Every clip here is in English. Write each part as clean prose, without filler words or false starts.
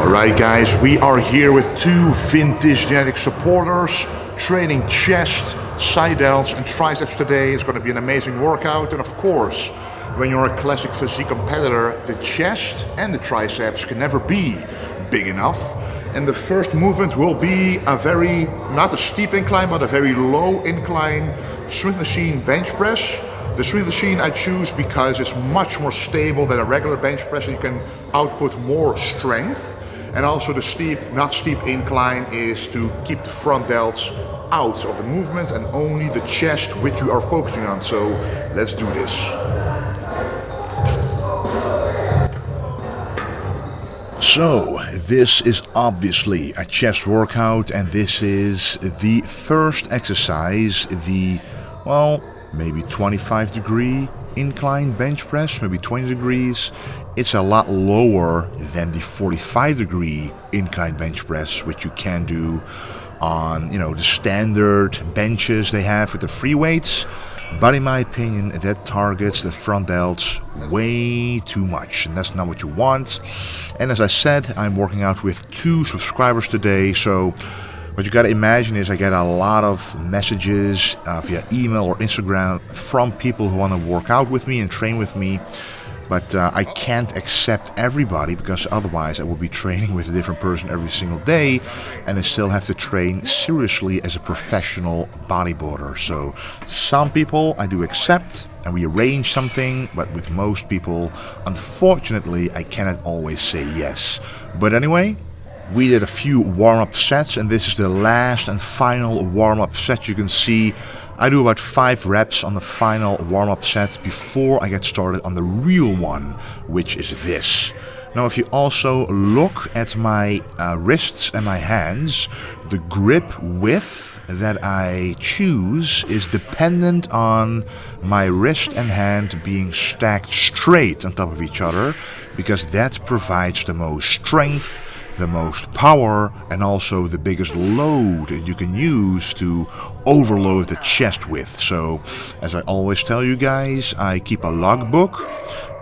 Alright guys, we are here with two vintage genetic supporters training chest, side delts and triceps today. It's going to be an amazing workout, and of course, when you're a classic physique competitor, the chest and the triceps can never be big enough. And the first movement will be a very, not a steep incline, but a very low incline Smith machine bench press. The Smith machine I choose because it's much more stable than a regular bench press, and you can output more strength. And also the steep, not steep incline is to keep the front delts out of the movement and only the chest which we are focusing on. So let's do this. So this is obviously a chest workout, and this is the first exercise, the, well, maybe 25-degree incline bench press, maybe 20 degrees. It's a lot lower than the 45-degree incline bench press, which you can do on, the standard benches they have with the free weights. But in my opinion, that targets the front delts way too much, and that's not what you want. And as I said, I'm working out with 2 subscribers today, so what you gotta imagine is I get a lot of messages via email or Instagram from people who want to work out with me and train with me. But I can't accept everybody, because otherwise I will be training with a different person every single day, and I still have to train seriously as a professional bodybuilder. So some people I do accept and we arrange something, but with most people, unfortunately, I cannot always say yes. But anyway, we did a few warm-up sets, and this is the last and final warm-up set. You can see I do about 5 reps on the final warm-up set before I get started on the real one, which is this. Now, if you also look at my wrists and my hands, the grip width that I choose is dependent on my wrist and hand being stacked straight on top of each other, because that provides the most strength, the most power, and also the biggest load that you can use to overload the chest with. So, as I always tell you guys, I keep a logbook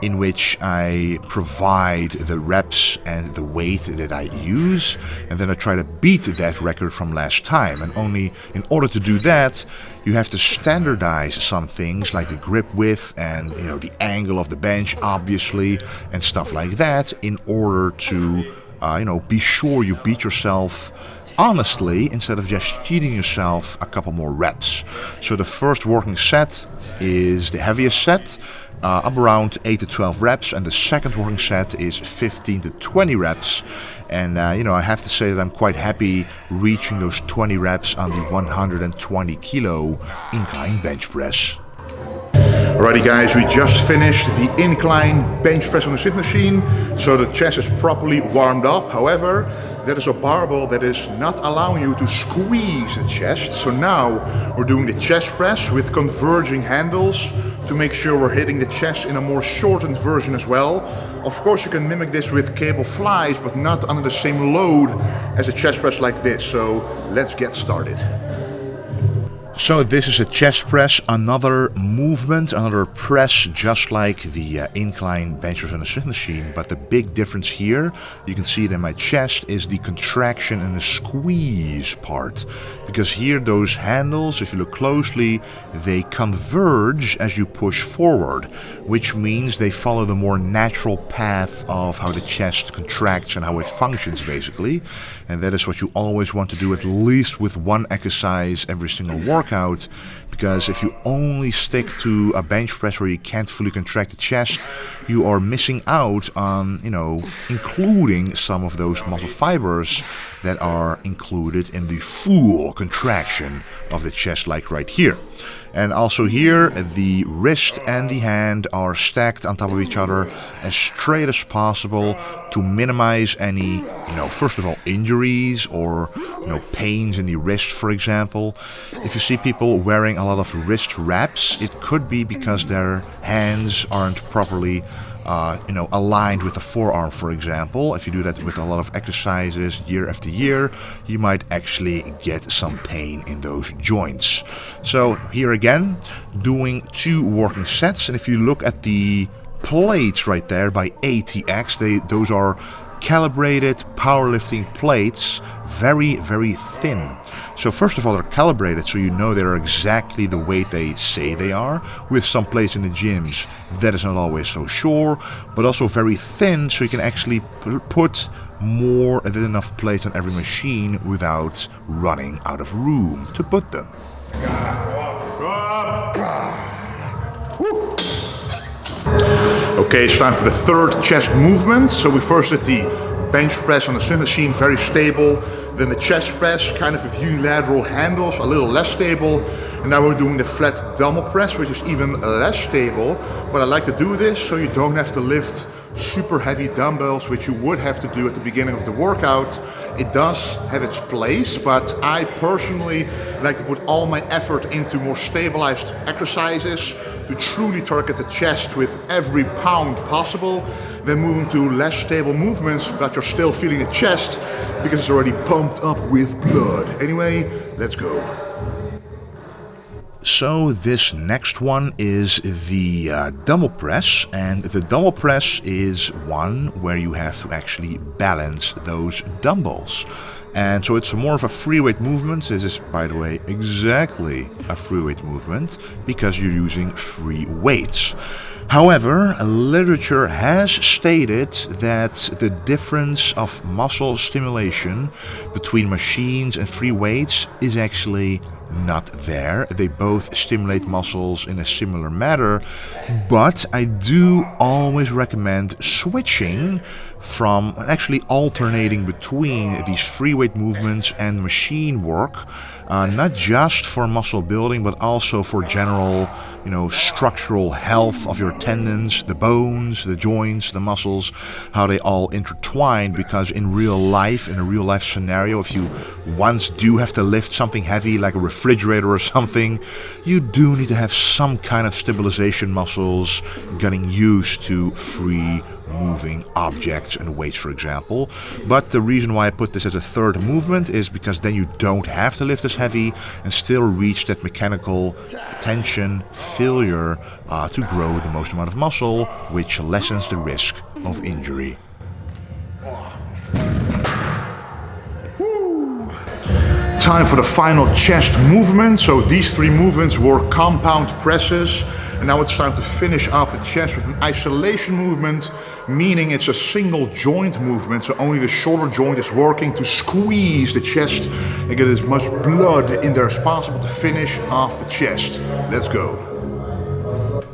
in which I provide the reps and the weight that I use, and then I try to beat that record from last time. And only in order to do that, you have to standardize some things like the grip width and the angle of the bench, obviously, and stuff like that, in order to be sure you beat yourself honestly instead of just cheating yourself a couple more reps. So the first working set is the heaviest set, up around 8 to 12 reps, and the second working set is 15 to 20 reps. And I have to say that I'm quite happy reaching those 20 reps on the 120 kilo incline bench press. Alrighty guys, we just finished the incline bench press on the Smith machine, so the chest is properly warmed up. However, that is a barbell that is not allowing you to squeeze the chest. So now we're doing the chest press with converging handles to make sure we're hitting the chest in a more shortened version as well. Of course, you can mimic this with cable flies, but not under the same load as a chest press like this. So let's get started. So this is a chest press, another movement, another press, just like the incline bench press on the Smith machine. But the big difference here, you can see it in my chest, is the contraction and the squeeze part. Because here those handles, if you look closely, they converge as you push forward, which means they follow the more natural path of how the chest contracts and how it functions, basically. And that is what you always want to do, at least with one exercise every single workout, because if you only stick to a bench press where you can't fully contract the chest, you are missing out on, including some of those muscle fibers that are included in the full contraction of the chest, like right here. And also here, the wrist and the hand are stacked on top of each other as straight as possible to minimize any, first of all, injuries or, pains in the wrist, for example. If you see people wearing a lot of wrist wraps, it could be because their hands aren't properly aligned with the forearm, for example. If you do that with a lot of exercises year after year, you might actually get some pain in those joints. So here again, doing 2 working sets, and if you look at the plates right there by ATX, those are calibrated powerlifting plates, very, very thin. So first of all, they're calibrated so you know they're exactly the weight they say they are. With some plates in the gyms, that is not always so sure, but also very thin so you can actually put more than enough plates on every machine without running out of room to put them. Okay, it's time for the third chest movement. So we first did the bench press on the Smith machine, very stable. Then the chest press, kind of with unilateral handles, a little less stable. And now we're doing the flat dumbbell press, which is even less stable. But I like to do this so you don't have to lift super heavy dumbbells, which you would have to do at the beginning of the workout. It does have its place, but I personally like to put all my effort into more stabilized exercises to truly target the chest with every pound possible, then moving to less stable movements, but you're still feeling the chest because it's already pumped up with blood. Anyway, let's go. So this next one is the dumbbell press, and the dumbbell press is one where you have to actually balance those dumbbells. And so it's more of a free weight movement. This is, by the way, exactly a free weight movement because you're using free weights. However, literature has stated that the difference of muscle stimulation between machines and free weights is actually not there. They both stimulate muscles in a similar manner, but I do always recommend switching from actually alternating between these free weight movements and machine work, not just for muscle building, but also for general, structural health of your tendons, the bones, the joints, the muscles, how they all intertwine. Because in real life, in a real life scenario, if you once do have to lift something heavy like a refrigerator or something, you do need to have some kind of stabilization muscles getting used to free moving objects and weights, for example. But the reason why I put this as a third movement is because then you don't have to lift as heavy and still reach that mechanical tension failure to grow the most amount of muscle, which lessens the risk of injury. Time for the final chest movement. So these three movements were compound presses. And now it's time to finish off the chest with an isolation movement, meaning it's a single joint movement, so only the shoulder joint is working to squeeze the chest and get as much blood in there as possible to finish off the chest. Let's go.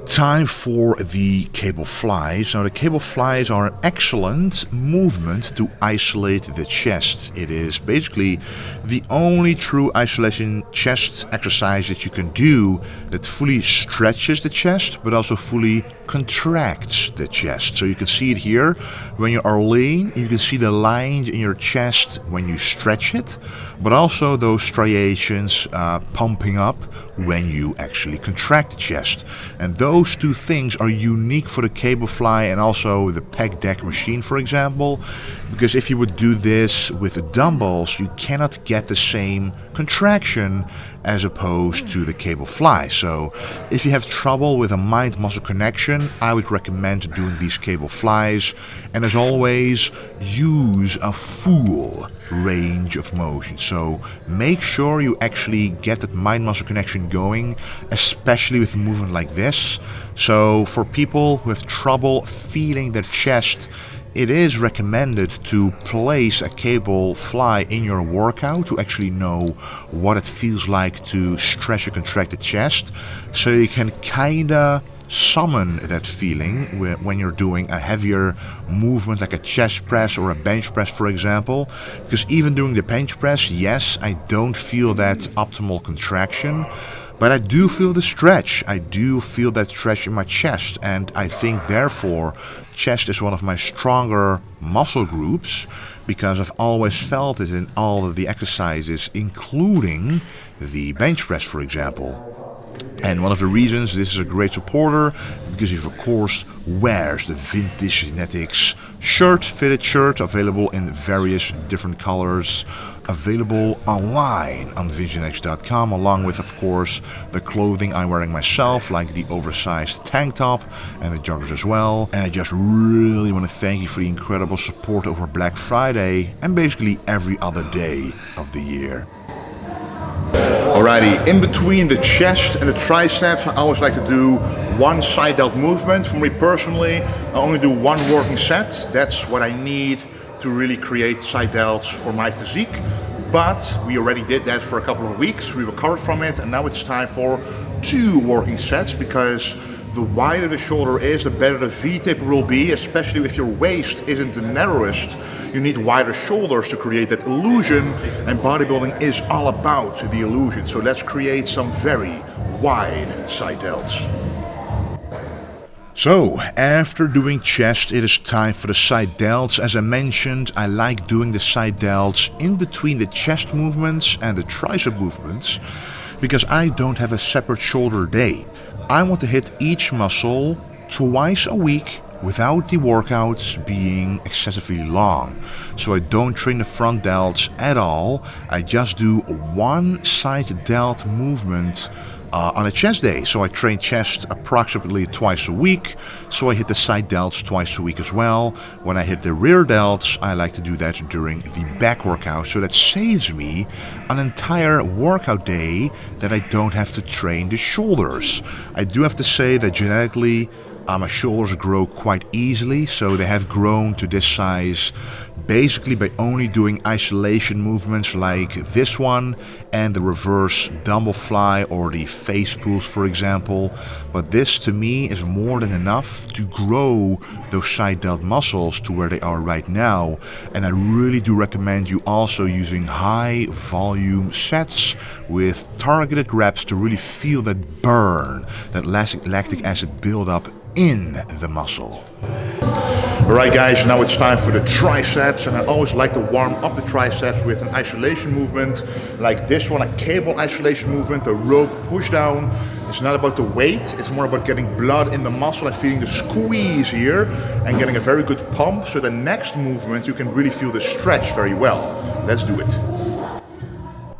Time for the cable flies. Now the cable flies are an excellent movement to isolate the chest. It is basically the only true isolation chest exercise that you can do that fully stretches the chest but also fully contracts the chest. So you can see it here when you are laying. You can see the lines in your chest when you stretch it, but also those striations pumping up when you actually contract the chest. And those two things are unique for the cable fly and also the pec deck machine, for example, because if you would do this with the dumbbells, you cannot get the same contraction as opposed to the cable fly. So if you have trouble with a mind-muscle connection, I would recommend doing these cable flies. And as always, use a full range of motion. So make sure you actually get that mind-muscle connection going, especially with a movement like this. So for people who have trouble feeling their chest, it is recommended to place a cable fly in your workout to actually know what it feels like to stretch and contract the chest, so you can kinda summon that feeling when you're doing a heavier movement like a chest press or a bench press, for example. Because even doing the bench press, yes, I don't feel that optimal contraction, but I do feel the stretch. I do feel that stretch in my chest, and I think therefore chest is one of my stronger muscle groups because I've always felt it in all of the exercises, including the bench press, for example. And one of the reasons this is a great supporter, because it of course wears the vintage genetics shirt, fitted shirt, available in various different colors, available online on visionx.com, along with, of course, the clothing I'm wearing myself, like the oversized tank top and the joggers as well. And I just really want to thank you for the incredible support over Black Friday and basically every other day of the year. Alrighty, in between the chest and the triceps, I always like to do one side delt movement. For me personally, I only do one working set. That's what I need to really create side delts for my physique. But we already did that for a couple of weeks. We recovered from it, and now it's time for 2 working sets, because the wider the shoulder is, the better the V-taper will be, especially if your waist isn't the narrowest. You need wider shoulders to create that illusion, and bodybuilding is all about the illusion. So let's create some very wide side delts. So, after doing chest, it is time for the side delts. As I mentioned, I like doing the side delts in between the chest movements and the tricep movements, because I don't have a separate shoulder day. I want to hit each muscle twice a week without the workouts being excessively long. So I don't train the front delts at all. I just do one side delt movement on a chest day. So I train chest approximately twice a week, so I hit the side delts twice a week as well. When I hit the rear delts, I like to do that during the back workout, so that saves me an entire workout day that I don't have to train the shoulders. I do have to say that genetically my shoulders grow quite easily, so they have grown to this size basically by only doing isolation movements like this one and the reverse dumbbell fly or the face pulls, for example. But this to me is more than enough to grow those side delt muscles to where they are right now. And I really do recommend you also using high volume sets with targeted reps to really feel that burn, that lactic acid buildup in the muscle. Alright guys, now it's time for the triceps, and I always like to warm up the triceps with an isolation movement like this one, a cable isolation movement, a rope push down. It's not about the weight, it's more about getting blood in the muscle and feeling the squeeze here and getting a very good pump, so the next movement you can really feel the stretch very well. Let's do it.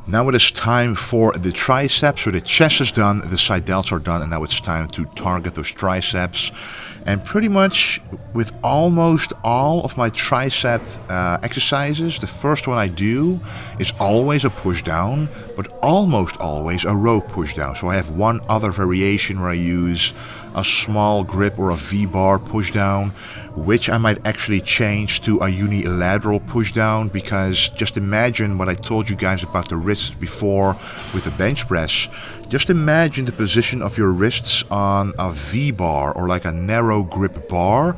Now it is time for the triceps. So the chest is done, the side delts are done, and now it's time to target those triceps. And pretty much with almost all of my tricep exercises, the first one I do is always a push down, but almost always a rope push down. So I have one other variation where I use a small grip or a V-bar push down, which I might actually change to a unilateral push down, because just imagine what I told you guys about the wrists before with the bench press. Just imagine the position of your wrists on a V-bar or like a narrow grip bar.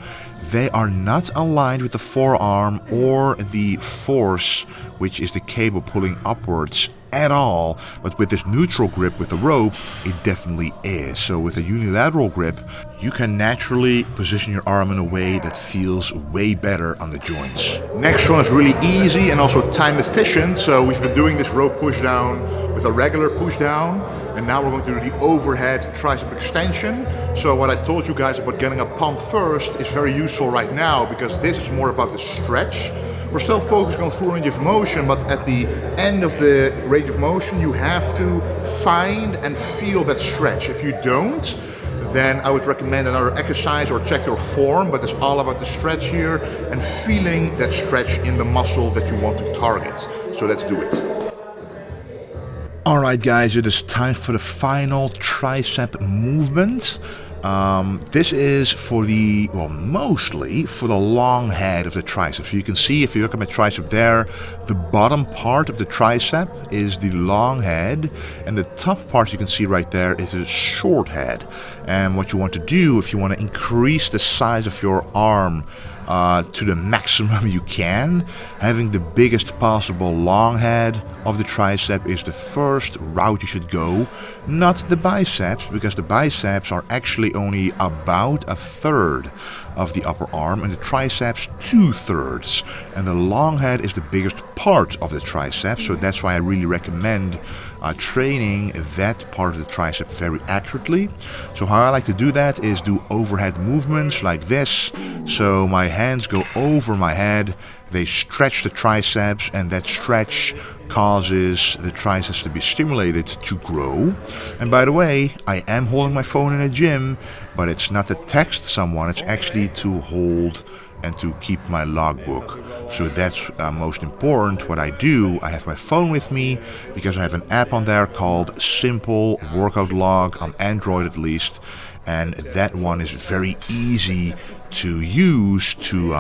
They are not aligned with the forearm or the force, which is the cable pulling upwards, at all. But with this neutral grip with the rope, it definitely is. So with a unilateral grip, you can naturally position your arm in a way that feels way better on the joints. Next one is really easy and also time efficient. So we've been doing this rope push down with a regular push down, and now we're going to do the overhead tricep extension. So what I told you guys about getting a pump first is very useful right now, because this is more about the stretch. We're still focusing on full range of motion, but at the end of the range of motion, you have to find and feel that stretch. If you don't, then I would recommend another exercise or check your form, but it's all about the stretch here and feeling that stretch in the muscle that you want to target. So let's do it. Alright guys, it is time for the final tricep movement. This is for the, well, mostly for the long head of the tricep. So you can see, if you look at my tricep there, the bottom part of the tricep is the long head, and the top part you can see right there is a short head. And what you want to do, if you want to increase the size of your arm to the maximum you can, having the biggest possible long head of the tricep is the first route you should go, not the biceps, because the biceps are actually only about a third of the upper arm and the triceps 2/3. And the long head is the biggest part of the triceps, so that's why I really recommend training that part of the tricep very accurately. So how I like to do that is do overhead movements like this. So my hands go over my head, they stretch the triceps, and that stretch causes the triceps to be stimulated to grow. And by the way, I am holding my phone in a gym, but it's not to text someone, it's actually to hold and to keep my logbook. So that's most important. What I do, I have my phone with me because I have an app on there called Simple Workout Log, on Android at least, and that one is very easy to use to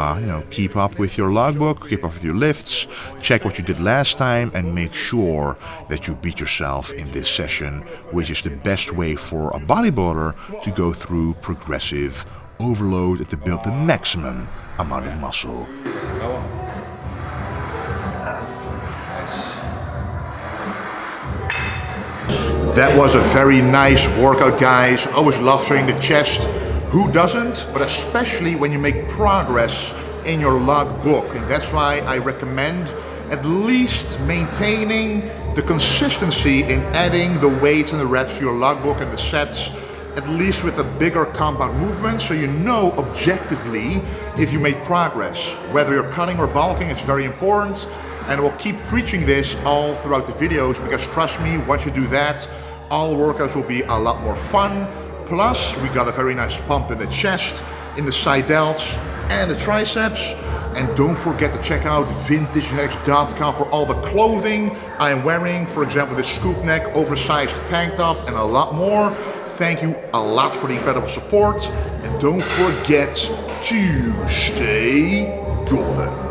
keep up with your logbook, keep up with your lifts, check what you did last time, and make sure that you beat yourself in this session, which is the best way for a bodybuilder to go through progressive overload and to build the maximum amount of muscle. That was a very nice workout, guys. I always love training the chest. Who doesn't? But especially when you make progress in your logbook. And that's why I recommend at least maintaining the consistency in adding the weights and the reps to your logbook and the sets, at least with a bigger compound movement, so you know objectively if you made progress. Whether you're cutting or bulking, it's very important. And we'll keep preaching this all throughout the videos, because trust me, once you do that, all workouts will be a lot more fun. Plus, we got a very nice pump in the chest, in the side delts, and the triceps. And don't forget to check out vintagegenetics.com for all the clothing I am wearing. For example, this scoop neck, oversized tank top, and a lot more. Thank you a lot for the incredible support. And don't forget to stay golden.